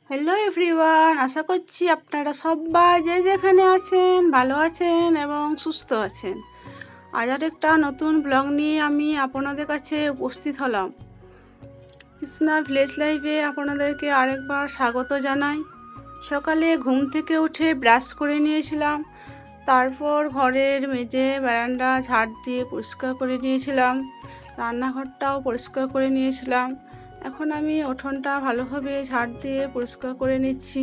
Hello everyone, আশা করছি আপনারা সবাই যে যেখানে আছেন ভালো আছেন এবং সুস্থ আছেন। আজ আর একটা নতুন ব্লগ নিয়ে আমি আপনাদের কাছে উপস্থিত হলাম। কৃষ্ণা ভিলেজ লাইফে আপনাদেরকে আরেকবার স্বাগত জানাই। সকালে ঘুম থেকে উঠে ব্রাশ করে নিয়েছিলাম, তারপর ঘরের মেঝে বারান্দা ঝাড় দিয়ে পরিষ্কার করে নিয়েছিলাম, রান্নাঘরটাও পরিষ্কার করে নিয়েছিলাম। এখন আমি উঠোনটা ভালোভাবে ঝাড় দিয়ে পরিষ্কার করে নিচ্ছি।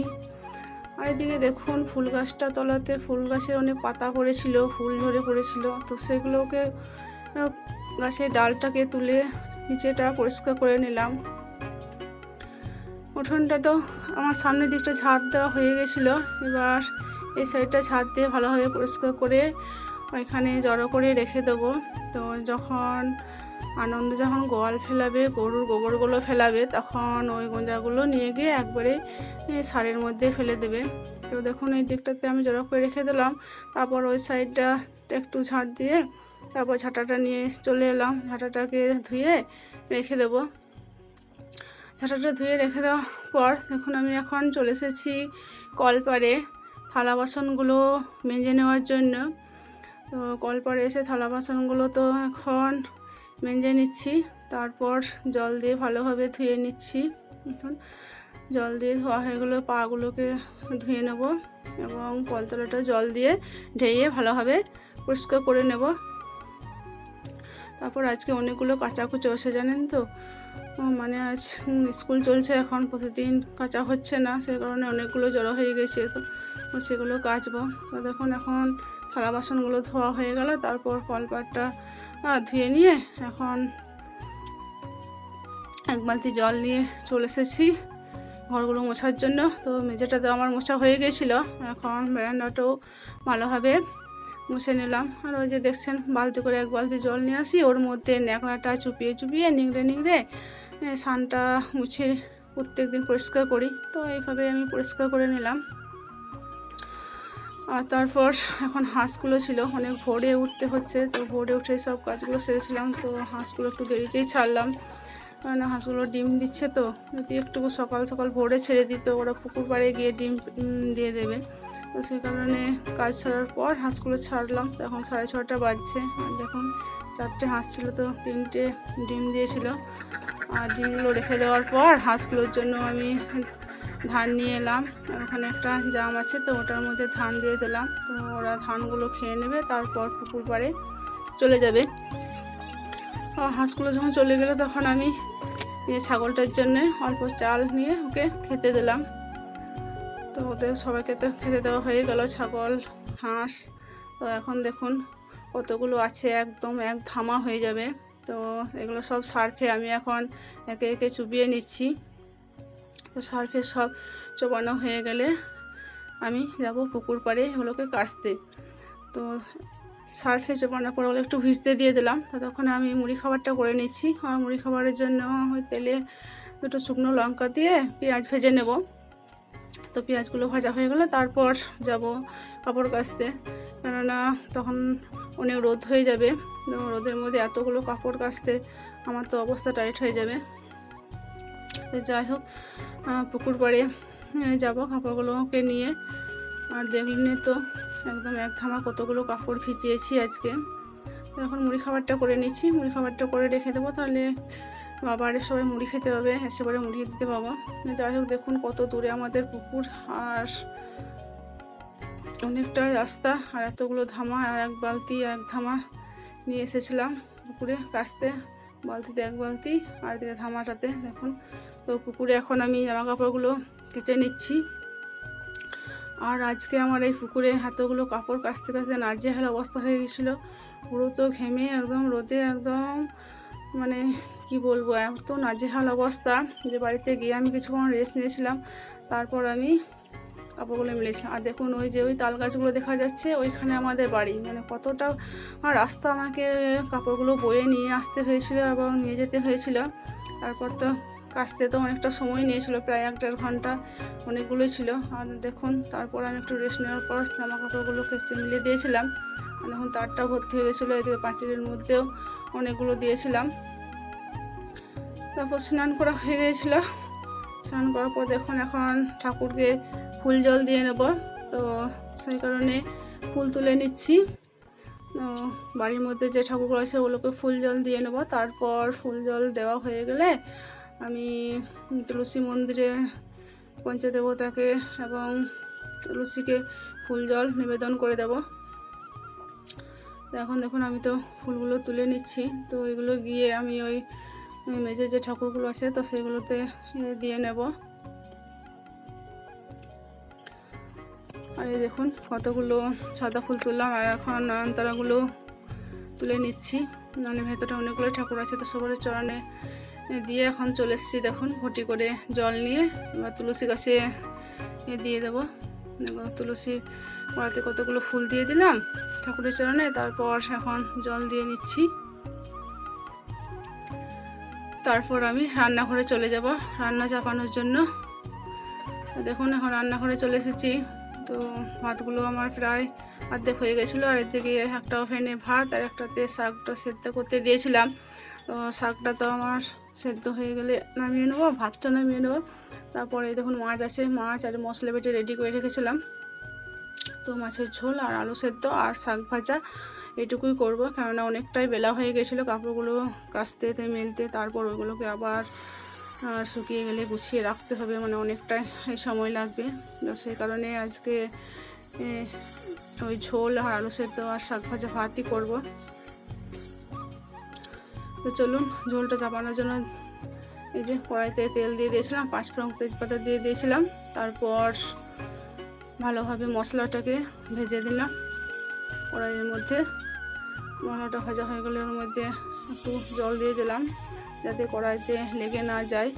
আর এদিকে দেখুন ফুল গাছটা তলাতে ফুল গাছের অনেক পাতা পড়েছিল, ফুল ঝরে পড়েছিল, তো সেগুলোকে গাছের ডালটাকে তুলে নিচেটা পরিষ্কার করে নিলাম। উঠোনটা তো আমার সামনের দিকটা ঝাড় দেওয়া হয়ে গেছিলো, এবার এই সাইডটা ঝাড় দিয়ে ভালোভাবে পরিষ্কার করে ওইখানে জড়ো করে রেখে দেবো। তো যখন যখন গোয়াল ফেলাবে, গরুর গোবরগুলো ফেলাবে, তখন ওই গোঁজাগুলো নিয়ে গিয়ে একবারে সারের মধ্যে ফেলে দেবে। তো দেখুন এই দিকটাতে আমি জড়ো করে রেখে দিলাম, তারপর ওই সাইডটা একটু ঝাড় দিয়ে তারপর ঝাঁটাটা নিয়ে চলে এলাম, ঝাঁটাটাকে ধুয়ে রেখে দেবো। ঝাঁটাটা ধুয়ে রেখে দেওয়ার পর দেখুন আমি এখন চলে এসেছি কলপাড়ে থালা বাসনগুলো মেজে নেওয়ার জন্য। তো কলপাড়ে এসে থালা বাসনগুলো তো এখন মেজে নিচ্ছি, তারপর জল দিয়ে ভালোভাবে ধুয়ে নিচ্ছি। এখন জল দিয়ে ধোয়া হয়ে গেলে পাগুলোকে ধুয়ে নেব এবং কলতলাটা জল দিয়ে ঢেয়ে ভালোভাবে পরিষ্কার করে নেব। তারপর আজকে অনেকগুলো কাচাকুচো এসে জানেন তো, মানে আজ স্কুল চলছে, এখন প্রতিদিন কাচা হচ্ছে না, সেই কারণে অনেকগুলো জড়ো হয়ে গেছে, তো সেগুলো কাচবো। তো দেখুন এখন থালা বাসনগুলো ধোয়া হয়ে গেল, তারপর কলপাটটা ধুয়ে নিয়ে এখন এক বালতি জল নিয়ে চলে এসেছি ঘরগুলো মোছার জন্য। তো মেঝেটা তো আমার মোছা হয়ে গেছিলো, এখন বারান্দাটাও ভালোভাবে মুছে নিলাম। আর ওই যে দেখছেন বালতি করে এক বালতি জল নিয়ে আসি, ওর মধ্যে ন্যাকড়াটা চুপিয়ে চুপিয়ে নিংড়ে নিংড়ে সানটা মুছে প্রত্যেক দিন পরিষ্কার করি। তো এইভাবে আমি পরিষ্কার করে নিলাম। আর তারপর এখন হাঁসগুলো ছিল, অনেক ভোরে উঠতে হচ্ছে, তো ভোরে উঠে সব কাজগুলো সেরেছিলাম। তো হাঁসগুলো একটু দেরিতেই ছাড়লাম, কারণ হাঁসগুলো ডিম দিচ্ছে, তো যদি একটু সকাল সকাল ভোরে ছেড়ে দিত ওরা পুকুর পাড়ে গিয়ে ডিম দিয়ে দেবে। তো সেই কারণে কাজ ছাড়ার পর হাঁসগুলো ছাড়লাম। তো এখন 6:30 বাজছে, আর দেখুন 4টে হাঁস ছিল, তো 3টে ডিম দিয়েছিল। আর ডিমগুলো রেখে দেওয়ার পর হাঁসগুলোর জন্য আমি ধান নিয়ে এলাম, আর ওখানে একটা জাম আছে, তো ওটার মধ্যে ধান দিয়ে দিলাম। তো ওরা ধানগুলো খেয়ে নেবে, তারপর পুকুর পাড়ে চলে যাবে। হাঁসগুলো যখন চলে গেলো তখন আমি ছাগলটার জন্য অল্প চাল নিয়ে ওকে খেতে দিলাম। তো ওদের সবাইকে তো খেতে দেওয়া হয়ে গেল, ছাগল হাঁস। তো এখন দেখুন কতগুলো আছে, একদম এক ধামা হয়ে যাবে। তো এগুলো সব সার্ফে আমি এখন একে একে চুবিয়ে নিচ্ছি। তো সার্ফে সব চোবানো হয়ে গেলে আমি যাব পুকুর পাড়ে এগুলোকে কাচতে। তো সার্ফে চোবানোর পর ওগুলো একটু ভিজতে দিয়ে দিলাম। তো তখন আমি মুড়ি খাবারটা করে নিচ্ছি। আর মুড়ি খাবারের জন্য ওই তেলে 2টো শুকনো লঙ্কা দিয়ে পেঁয়াজ ভেজে নেব। তো পেঁয়াজগুলো ভাজা হয়ে গেলে তারপর যাব কাপড় কাচতে, কেননা তখন অনেক রোদ হয়ে যাবে। রোদের মধ্যে এতগুলো কাপড় কাচতে আমার তো অবস্থা টাইট হয়ে যাবে। তো যাই হোক পুকুর পাড়ে যাব কাপড়গুলোকে নিয়ে। আর দেখলেন তো একদম এক ধামা কতগুলো কাপড় ভিজিয়েছি আজকে। এখন মুড়ি খাবারটা করে নিচ্ছি, মুড়ি খাবারটা করে রেখে দেবো, তাহলে বাবারে সবাই মুড়ি খেতে পাবে, এসে পরে মুড়ি দিতে পাবো। যাই হোক দেখুন কত দূরে আমাদের পুকুর, আর অনেকটা রাস্তা, আর এতগুলো ধামা, আর এক ধামা নিয়ে এসেছিলাম পুকুরে কাচতে। বালতিতে এক বালতি, আর এদিকে ধামাটাতে দেখুন। তো পুকুরে এখন আমি জামা কাপড়গুলো কেটে নিচ্ছি। আর আজকে আমার এই পুকুরে এতগুলো কাপড় কাচতে কাচতে নাজেহাল অবস্থা হয়ে গেছিলো, পুরো তো ঘেমে একদম রোদে একদম মানে কি বলবো, এত নাজেহাল অবস্থা যে বাড়িতে গিয়ে আমি কিছুক্ষণ রেস্ট নিয়েছিলাম, তারপর আমি কাপড়গুলো মিলেছিলাম। আর দেখুন ওই যে ওই তাল গাছগুলো দেখা যাচ্ছে, ওইখানে আমাদের বাড়ি, মানে কতটা রাস্তা আমাকে কাপড়গুলো বয়ে নিয়ে আসতে হয়েছিল এবং নিয়ে যেতে হয়েছিল। তারপর তো কাচতে তো অনেকটা সময় নিয়েছিল, প্রায় 1-1.5 ঘন্টা, অনেকগুলোই ছিল। আর দেখুন তারপর আমি একটু রেস্ট নেওয়ার পর জামা কাপড়গুলোকে মিলিয়ে দিয়েছিলাম। আর দেখুন তারটা ভর্তি হয়ে গেছিলো, এদিকে পাঁচিলের মধ্যেও অনেকগুলো দিয়েছিলাম। তারপর স্নান করা হয়ে গিয়েছিলো, স্নান করার পর দেখুন এখন ঠাকুরকে ফুল জল দিয়ে নেব, তো সেই কারণে ফুল তুলে নিচ্ছি। তো বাড়ির মধ্যে যে ঠাকুরগুলো আছে ওগুলোকে ফুল জল দিয়ে নেব। তারপর ফুল জল দেওয়া হয়ে গেলে আমি তুলসী মন্দিরে পঞ্চদেবতাকে এবং তুলসীকে ফুল জল নিবেদন করে দেব। তো এখন দেখুন আমি তো ফুলগুলো তুলে নিচ্ছি, তো এগুলো গিয়ে আমি ওই মেঝে যে ঠাকুরগুলো আছে তো সেগুলোতে দিয়ে নেব। আর এই দেখুন কতগুলো সাদা ফুল তুললাম, আর এখন নয়নতারাগুলো তুলে নিচ্ছি। মানে ভেতরে অনেকগুলো ঠাকুর আছে, তো সবার চরণে দিয়ে এখন চলে এসেছি দেখুন ঘটি করে জল নিয়ে। এবার তুলসী গাছে দিয়ে দেবো। তুলসী গোড়াতে কতগুলো ফুল দিয়ে দিলাম ঠাকুরের চরণে, তারপর এখন জল দিয়ে নিচ্ছি। তারপর আমি রান্নাঘরে চলে যাব রান্না চাপানোর জন্য। দেখুন এখন রান্নাঘরে চলে এসেছি। তো ভাতগুলো আমার প্রায় অর্ধেক হয়ে গেছিলো, আর এদিকে একটা ওভেনে ভাত আর একটাতে শাকটা সেদ্ধ করতে দিয়েছিলাম। তো শাকটা তো আমার সেদ্ধ হয়ে গেলে নামিয়ে নেবো, ভাতটা নামিয়ে নেবো। তারপরে দেখুন মাছ আছে, মাছ আর মশলা বেটে রেডি করে রেখেছিলাম। তো মাছের ঝোল আর আলু সেদ্ধ আর শাক ভাজা এটুকুই করব, কেননা অনেকটাই বেলা হয়ে গেছিলো কাপড়গুলো কাচতে মেলতে, তারপর ওইগুলোকে আবার শুকিয়ে গেলে গুছিয়ে রাখতে হবে, মানে অনেকটাই সময় লাগবে। তো সেই কারণে আজকে ওই ঝোল আর আলু সেদ্ধ আর শাক ভাজা ভাতই করব। তো চলুন ঝোলটা চাপানোর জন্য এই যে কড়াইতে তেল দিয়ে দিয়েছিলাম, 5 ফোড়ন তেজপাতা দিয়ে দিয়েছিলাম। তারপর ভালোভাবে মশলাটাকে ভেজে দিলাম কড়াইয়ের মধ্যে। মশলাটা ভাজা হয়ে গেলে ওর মধ্যে একটু জল দিয়ে দিলাম যাতে কড়াইতে লেগে না যায়।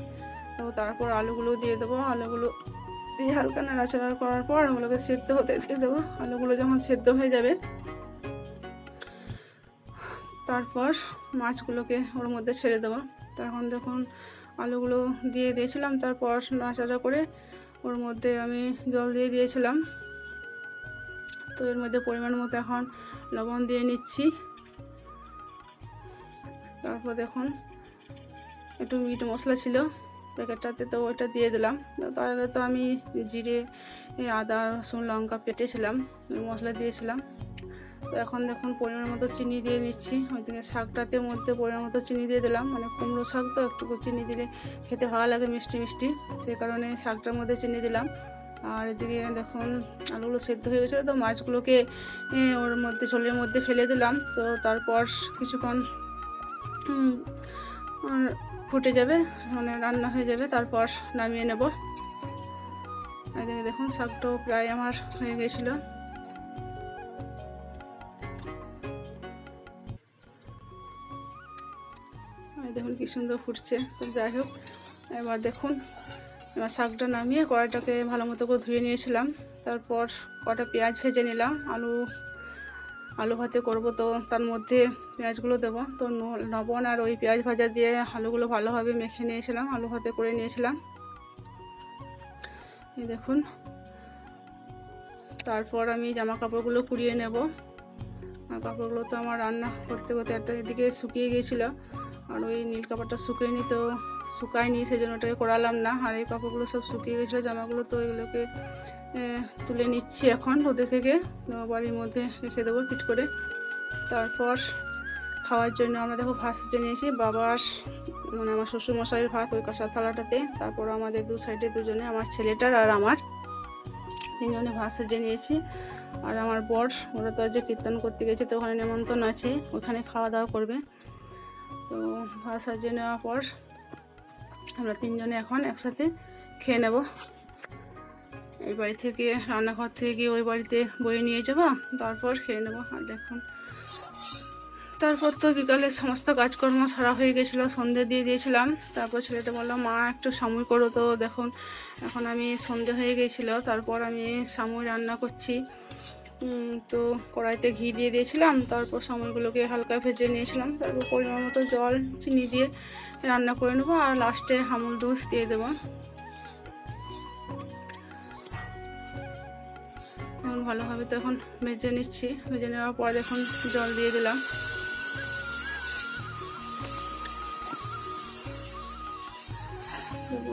তো তারপর আলুগুলো দিয়ে দেবো, আলুগুলো দিয়ে হালকা নাড়াচাড়া করার পর ওগুলোকে সেদ্ধ হতে দিয়ে দেবো। আলুগুলো যখন সেদ্ধ হয়ে যাবে তারপর মাছগুলোকে ওর মধ্যে ছেড়ে দেবো। তখন দেখুন আলুগুলো দিয়ে দিয়েছিলাম, তারপর নাড়াচাড়া করে ওর মধ্যে আমি জল দিয়ে দিয়েছিলাম। তো এর মধ্যে পরিমাণ মতো এখন লবণ দিয়ে নিচ্ছি। তারপর দেখুন একটু মিট মশলা ছিল প্যাকেটটাতে, তো ওইটা দিয়ে দিলাম। তার আগে তো আমি জিরে আদা রসুন লঙ্কা পেটেছিলাম, মশলা দিয়েছিলাম। তো এখন দেখুন পরিমাণ মতো চিনি দিয়ে নিচ্ছি। ওইদিকে শাকটাতে মধ্যে পরিমাণ মতো চিনি দিয়ে দিলাম, মানে কুমড়ো শাক তো একটু চিনি দিলে খেতে ভালো লাগে মিষ্টি মিষ্টি, সেই কারণে শাকটার মধ্যে চিনি দিলাম। আর এদিকে দেখুন আলুগুলো সেদ্ধ হয়ে গেছিলো, তো মাছগুলোকে ওর মধ্যে ঝোলের মধ্যে ফেলে দিলাম। তো তারপর কিছুক্ষণ ফুটে যাবে, মানে রান্না হয়ে যাবে, তারপর নামিয়ে নেব। এদিকে দেখুন শাকটাও প্রায় আমার হয়ে গেছিলো। দেখুন কি সুন্দর ফুটছে। তো যাই হোক, এবার দেখুন এবার শাকটা নামিয়ে কড়াইটাকে ভালো মতো করে ধুয়ে নিয়েছিলাম। তারপর কটা পেঁয়াজ ভেজে নিলাম, আলু ভাতে করব, তো তার মধ্যে পেঁয়াজগুলো দেবো। তো লবণ আর ওই পেঁয়াজ ভাজা দিয়ে আলুগুলো ভালোভাবে মেখে নিয়েছিলাম, আলু ভাতে করে নিয়েছিলাম। এই দেখুন তারপর আমি জামা কাপড়গুলো কুড়িয়ে নেব। আর কাপড়গুলো তো আমার রান্না করতে করতে একটা এদিকে শুকিয়ে গিয়েছিলো, আর ওই নীল কাপড়টা শুকিয়ে তো শুকায়নি, সেই জন্য ওটাকে করালাম না। আর এই কাপড়গুলো সব শুকিয়ে গেছিলো জামাগুলো, তো এগুলোকে তুলে নিচ্ছি এখন রোদে থেকে, বাড়ির মধ্যে রেখে দেবো ফিট করে। তারপর খাওয়ার জন্য আমরা দেখো ভাত সেজে নিয়েছি, বাবার মানে আমার শ্বশুরমশাইয়ের ভাত ওই কাঁসার থালাটাতে, তারপর আমাদের দু সাইডে দুজনে, আমার ছেলেটার আর আমার, তিনজনে ভাত সেজে নিয়েছি। আর আমার বর ওরা তো আজ কীর্তন করতে গেছে, তো ওখানে নেমন্তন্ন আছে, ওখানে খাওয়া দাওয়া করবে। তো ভাত সাজিয়ে নেওয়ার পর আমরা তিনজনে এখন একসাথে খেয়ে নেব। এই বাড়ি থেকে রান্নাঘর থেকে গিয়ে ওই বাড়িতে বয়ে নিয়ে যাব, তারপর খেয়ে নেব। আর দেখুন তারপর তো বিকালে সমস্ত কাজকর্ম সারা হয়ে গেছিলো, সন্ধে দিয়ে দিয়েছিলাম। তারপর ছেলেটা বললো মা একটু সামুই করো, তো দেখুন এখন আমি সন্ধে হয়ে গেছিলো, তারপর আমি সামুই রান্না করছি। তো কড়াইতে ঘি দিয়ে দিয়েছিলাম, তারপর সামুইগুলোকে হালকা ভেজে নিয়েছিলাম, তারপর পরিমাণ মতো জল চিনি দিয়ে রান্না করে নেবো, আর লাস্টে আমুল দুধ দিয়ে দেবো। এখন ভালোভাবে তো এখন ভেজে নিচ্ছি, ভেজে নেওয়ার পর এখন জল দিয়ে দিলাম।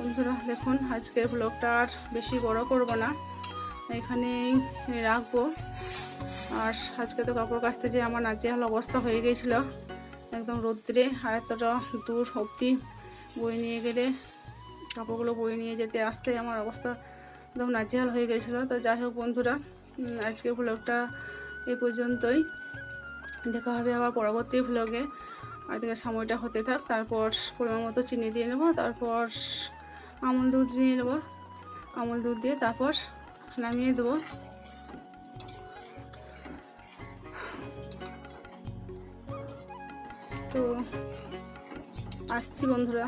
বন্ধুরা দেখুন আজকের ব্লগটা আর বেশি বড় করব না, এখানেই রাখবো। আর আজকে তো কাপড় কাচতে যে আমার নাজেহাল অবস্থা হয়ে গিয়েছিলো, একদম রোদ্রে, আর এতটা দূর অবধি বয়ে নিয়ে গেলে কাপড়গুলো বয়ে নিয়ে যেতে আসতে আমার অবস্থা একদম নাজেহাল হয়ে গেছিলো। তো যাই হোক বন্ধুরা, আজকে ব্লগটা এই পর্যন্তই, দেখা হবে আবার পরবর্তী ব্লগে। আজকে সময়টা হতে থাক, তারপর পরিমাণ মতো চিনি দিয়ে নেবো, তারপর আমুল দুধ দিয়ে নেবো, আমুল দুধ দিয়ে তারপর নামিয়ে দেবো। তো আসছি বন্ধুরা।